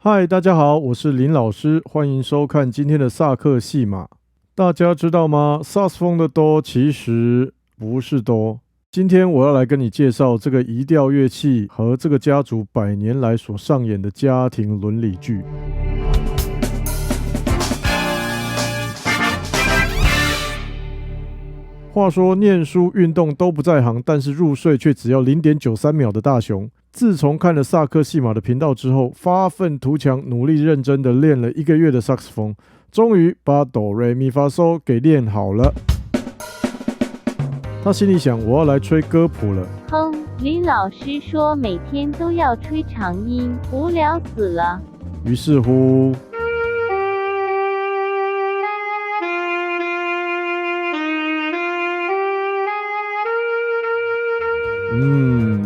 嗨，大家好，我是林老师，欢迎收看今天的萨克戏码。大家知道吗？萨克斯风的哆其实不是哆。今天我要来跟你介绍这个移调乐器和这个家族100年来所上演的家庭伦理剧。话说念书、运动都不在行，但是入睡却只要0.93秒的大雄，自从看了萨克戏码的频道之后，发愤图强，努力认真的练了1个月的萨克斯风，终于把哆瑞咪发嗦给练好了。他心里想，我要来吹歌谱了。哼，林老师说每天都要吹长音，无聊死了。于是乎，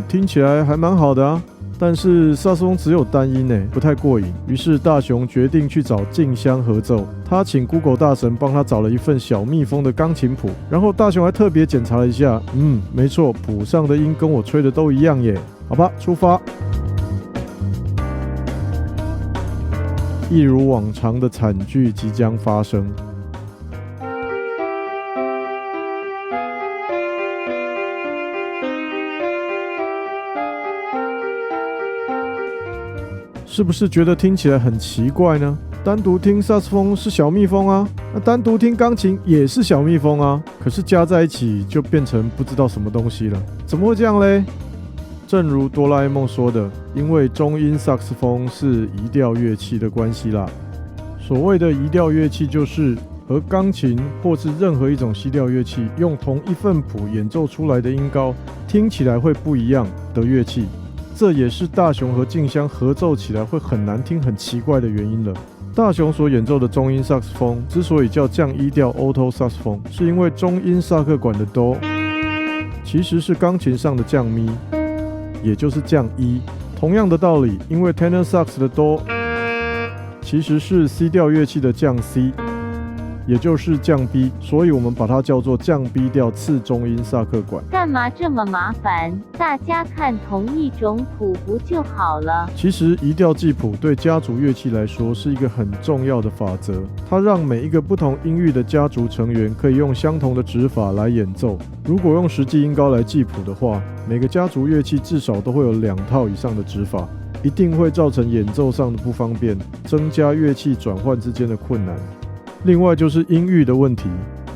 听起来还蛮好的啊。但是萨克斯风只有单音呢，不太过瘾。于是大雄决定去找静香合奏。他请 Google 大神帮他找了一份小蜜蜂的钢琴谱，然后大雄还特别检查了一下，没错，谱上的音跟我吹的都一样耶。好吧，出发。一如往常的惨剧即将发生。是不是觉得听起来很奇怪呢？单独听萨克斯风是小蜜蜂啊，那单独听钢琴也是小蜜蜂啊，可是加在一起就变成不知道什么东西了，怎么会这样嘞？正如哆啦 A 梦说的，因为中音萨克斯风是移调乐器的关系啦。所谓的移调乐器就是和钢琴或是任何一种西调乐器用同一份谱演奏出来的音高听起来会不一样的乐器。这也是大雄和静香合奏起来会很难听、很奇怪的原因了。大雄所演奏的中音萨克斯风之所以叫降一调 Alto 萨克斯风，是因为中音萨克管的哆其实是钢琴上的降咪，也就是降一。同样的道理，因为 Tenor Sax 的哆其实是 C 调乐器的降 C， 也就是降 B， 所以我们把它叫做降 B 调次中音萨克管。干嘛这么麻烦？大家看同一种谱不就好了？其实移调记谱对家族乐器来说是一个很重要的法则，它让每一个不同音域的家族成员可以用相同的指法来演奏。如果用实际音高来记谱的话，每个家族乐器至少都会有2套以上的指法，一定会造成演奏上的不方便，增加乐器转换之间的困难。另外就是音域的问题，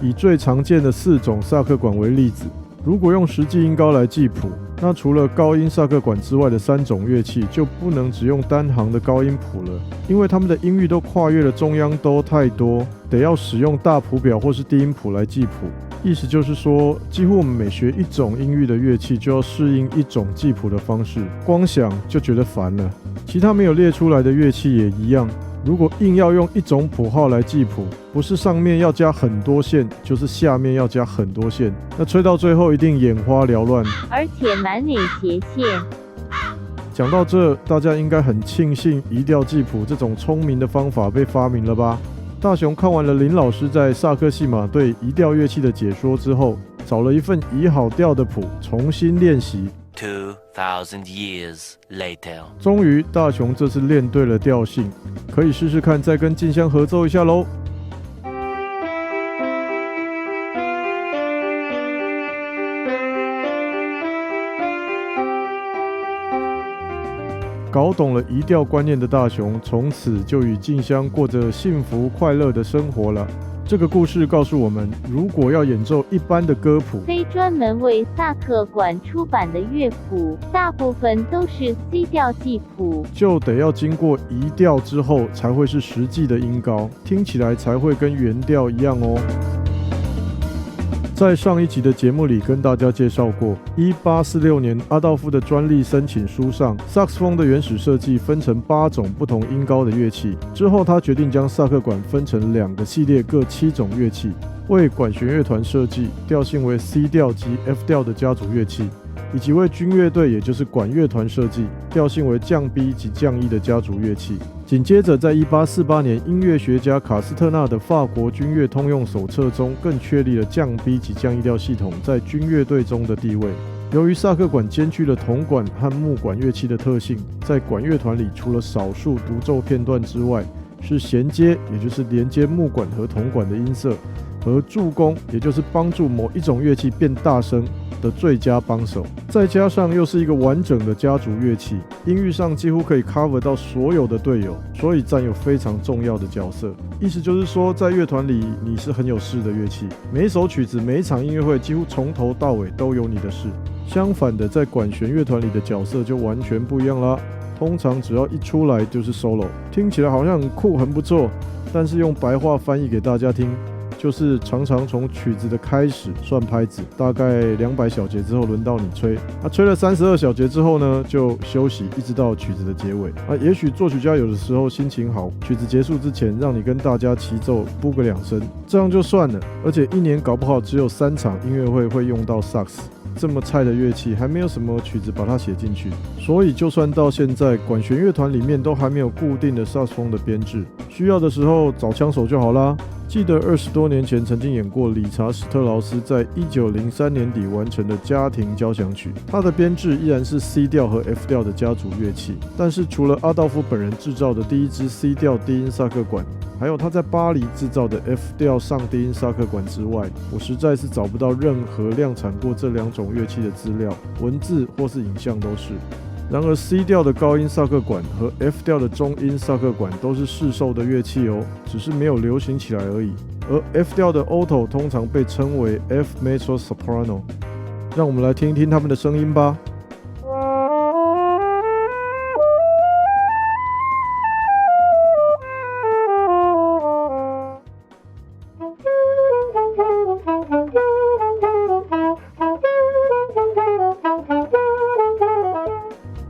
以最常见的4种萨克管为例子，如果用实际音高来记谱，那除了高音萨克管之外的3种乐器就不能只用单行的高音谱了，因为它们的音域都跨越了中央哆太多，得要使用大谱表或是低音谱来记谱。意思就是说，几乎我们每学一种音域的乐器就要适应一种记谱的方式，光想就觉得烦了。其他没有列出来的乐器也一样，如果硬要用一种谱号来记谱，不是上面要加很多线，就是下面要加很多线，那吹到最后一定眼花缭乱，而且满脸斜线。讲到这，大家应该很庆幸移调记谱这种聪明的方法被发明了吧？大雄看完了林老师在萨克戏码对移调乐器的解说之后，找了一份移好调的谱重新练习。2000 years later， 终于大雄这次练对了调性，可以试试看再跟静香合奏一下咯。搞懂了移调观念的大雄，从此就与静香过着幸福快乐的生活了。这个故事告诉我们，如果要演奏一般的歌谱，非专门为萨克管出版的乐谱，大部分都是 C 调记谱，就得要经过移调之后才会是实际的音高，听起来才会跟原调一样哦。在上一集的节目里跟大家介绍过，1846年阿道夫的专利申请书上，萨克斯风的原始设计分成8种不同音高的乐器。之后他决定将萨克管分成2个系列，各7种乐器，为管弦乐团设计调性为 C 调及 F 调的家族乐器，以及为军乐队也就是管乐团设计调性为降 B 及降1的家族乐器。紧接着在1848年，音乐学家卡斯特纳的法国军乐通用手册中更确立了降 B 及降1调系统在军乐队中的地位。由于萨克管兼具了铜管和木管乐器的特性，在管乐团里除了少数独奏片段之外，是衔接，也就是连接木管和铜管的音色，和助攻，也就是帮助某一种乐器变大声的最佳帮手。再加上又是一个完整的家族乐器，音域上几乎可以 cover 到所有的队友，所以占有非常重要的角色。意思就是说，在乐团里你是很有事的乐器，每一首曲子、每一场音乐会几乎从头到尾都有你的事。相反的，在管弦乐团里的角色就完全不一样啦。通常只要一出来就是 solo， 听起来好像很酷很不错，但是用白话翻译给大家听，就是常常从曲子的开始算拍子，大概200小节之后轮到你吹，吹了32小节之后呢，就休息，一直到曲子的结尾。也许作曲家有的时候心情好，曲子结束之前让你跟大家齐奏布个2声，这样就算了。而且一年搞不好只有3场音乐会用到萨克斯。这么菜的乐器，还没有什么曲子把它写进去，所以就算到现在，管弦乐团里面都还没有固定的萨克斯风的编制，需要的时候找枪手就好啦。记得20多年前曾经演过理查·史特劳斯在1903年底完成的家庭交响曲，它的编制依然是 C 调和 F 调的家族乐器，但是除了阿道夫本人制造的第一支 C 调低音萨克管，还有他在巴黎制造的 F 调上低音萨克管之外，我实在是找不到任何量产过这2种乐器的资料，文字或是影像都是。然而 C 调的高音萨克管和 F 调的中音萨克管都是市售的乐器哦，只是没有流行起来而已。而 F 调的 alto 通常被称为 F mezzo soprano， 让我们来听一听他们的声音吧。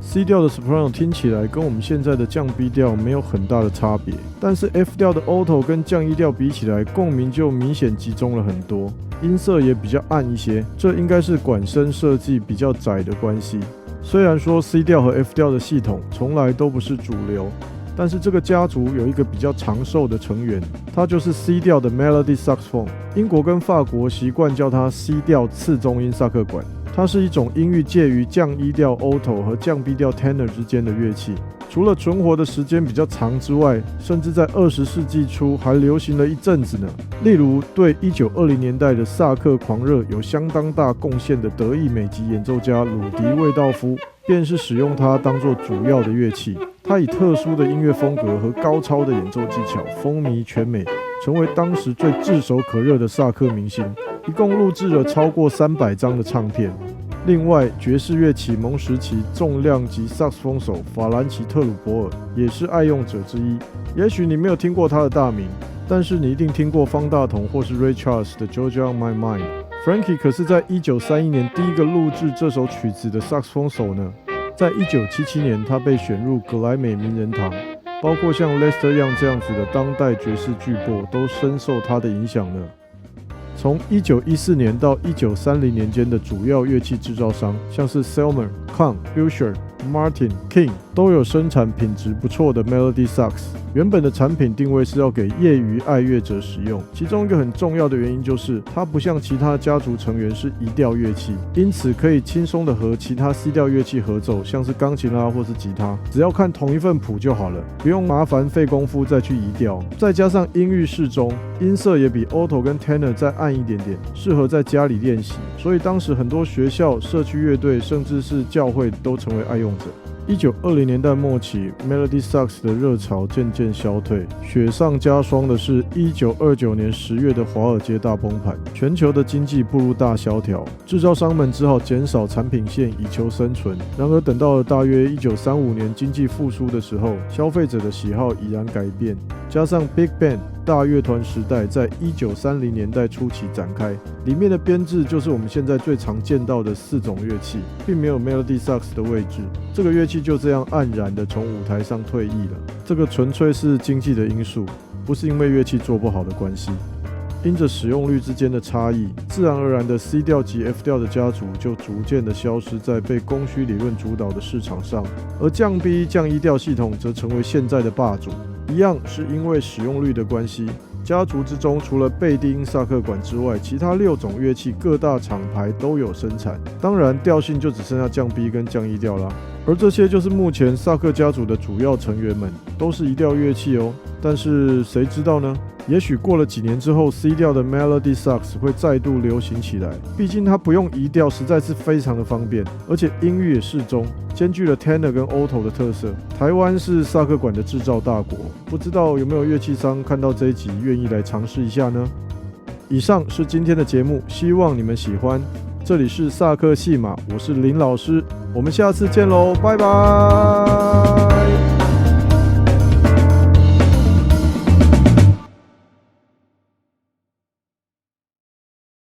C 调的 soprano 听起来跟我们现在的降 B 调没有很大的差别，但是 F 调的 alto 跟降 E 调比起来，共鸣就明显集中了很多，音色也比较暗一些，这应该是管身设计比较窄的关系。虽然说 C 调和 F 调的系统从来都不是主流，但是这个家族有一个比较长寿的成员，它就是 C 调的 melody saxophone。英国跟法国习惯叫它 C 调次中音萨克管。它是一种音域介于降 E 调 alto 和降 B 调 tenor 之间的乐器，除了存活的时间比较长之外，甚至在20世纪初还流行了一阵子呢。例如，对1920年代的萨克狂热有相当大贡献的德意美籍演奏家鲁迪·魏道夫，便是使用它当作主要的乐器。他以特殊的音乐风格和高超的演奏技巧风靡全美，成为当时最炙手可热的萨克明星。一共录制了超过300张的唱片。另外，爵士乐启蒙时期重量级萨克斯风手法兰奇特鲁伯尔也是爱用者之一。也许你没有听过他的大名，但是你一定听过方大同或是 Ray Charles 的 Georgia on My Mind。Frankie 可是在1931年第一个录制这首曲子的萨克斯风手呢。在1977年，他被选入格莱美名人堂，包括像 Lester Young 这样子的当代爵士巨擘都深受他的影响呢。从1914年到1930年间的主要乐器制造商，像是 Selmer、Kahn、Buescher、Martin、King 都有生产品质不错的 Melody Sax。原本的产品定位是要给业余爱乐者使用，其中一个很重要的原因就是它不像其他家族成员是移调乐器，因此可以轻松的和其他 C 调乐器合奏，像是钢琴或是吉他，只要看同一份谱就好了，不用麻烦费功夫再去移调。再加上音域适中，音色也比 alto 跟 tenor 再暗一点点，适合在家里练习，所以当时很多学校、社区乐队甚至是教会都成为爱用者。1920年代末期 Melody Sax 的热潮渐渐消退，雪上加霜的是1929年10月的华尔街大崩盘，全球的经济步入大萧条，制造商们只好减少产品线以求生存。然而等到了大约1935年经济复苏的时候，消费者的喜好已然改变，加上 Big Band大乐团时代在1930年代初期展开，里面的编制就是我们现在最常见到的4种乐器，并没有 Melody Sax 的位置。这个乐器就这样黯然的从舞台上退役了。这个纯粹是经济的因素，不是因为乐器做不好的关系。因着使用率之间的差异，自然而然的 C 调及 F 调的家族就逐渐的消失在被供需理论主导的市场上，而降 B、降 E 调系统则成为现在的霸主。一样是因为使用率的关系，家族之中，除了贝蒂因萨克管之外，其他6种乐器各大厂牌都有生产。当然，调性就只剩下降 B 跟降 E 调啦。而这些就是目前萨克家族的主要成员们，都是一调乐器哦。但是谁知道呢？也许过了几年之后 ，C 调的 Melody Sax 会再度流行起来。毕竟它不用移调，实在是非常的方便，而且音域也适中，兼具了 Tenor 跟 Alto 的特色。台湾是萨克管的制造大国，不知道有没有乐器商看到这一集愿意来尝试一下呢？以上是今天的节目，希望你们喜欢。这里是萨克戏码，我是林老师，我们下次见喽，拜拜。